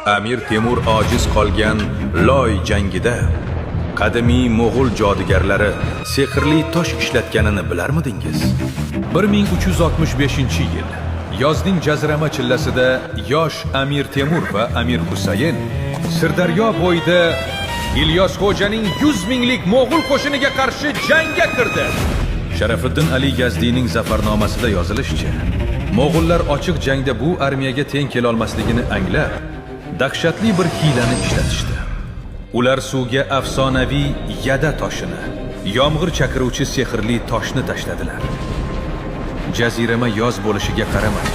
Amir Temur ojiz qolgan Loy jangida qadimiy Mo'g'ul jodugarlari sehrli tosh ishlatganini bilarmidingiz? 1365-yil yozning jazirama chillasida yosh Amir Temur va Amir Husayn Sirdaryo bo'yida Ilyos Xo'janing 100 minglik Mo'g'ul qo'shiniga qarshi jangga kirdi. Sharafiddin Ali Yazdiyning zafarnomasida yozilishicha, Mo'g'ullar ochiq jangda bu armiyaga teng kela olmasligini anglab, dahshatli bir hiylani ishlatishdi. Ular suvga afsonaviy yada toshini, yomg'ir chaqiruvchi sehrli toshni tashladilar. Jazirama yoz bo'lishiga qaramay,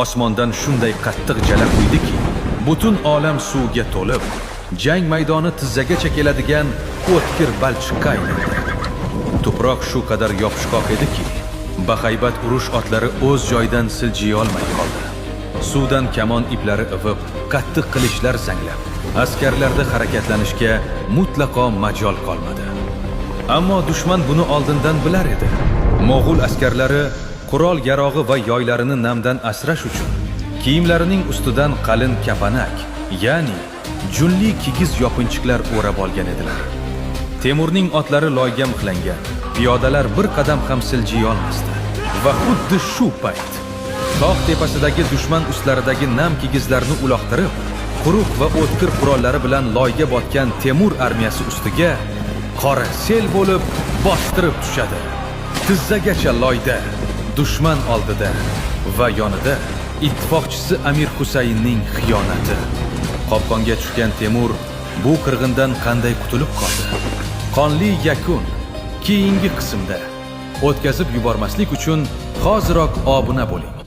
osmondan shunday qattiq jala quydiki, butun olam suvga to'lib, jang maydoni tizzagacha keladigan o'tkir balchiqqa aylandi. Tuproq shu qadar yopishqoq ediki, bahaybat urush otlari o'z joyidan siljiy olmay qoldi. Suvdan kamon iplari ivib, qattiq qilichlar zanglab, askarlarda harakatlanishga mutlaqo majol qolmadi. Ammo dushman buni oldindan bilar edi. Mo'g'ul askarlari qurol yarog'i va yoylarini namdan asrash uchun kiyimlarining ustidan qalin kapanak, ya'ni junli kigiz yopinchiqlar o'rab olgan edilar. Temurning otlari loyga mixlangan, piyodalar bir qadam ham siljiy olmasdi. Va xuddi shu payt tog' tepasidagi dushman ustlaridagi nam kigizlarni uloqtirib, quruq va o'tkir qurollari bilan loyga botgan Temur armiyasi ustiga qora sel bo'lib bostirib tushadi. Tizzagacha loyda, dushman oldida va yonida ittifoqchisi Amir Husaynning xiyonati. Qopqonga tushgan Temur bu qirg'indan qanday qutulib qoldi? Qonli yakun keyingi qismda. O'tkazib yubormaslik uchun hoziroq obuna bo'ling.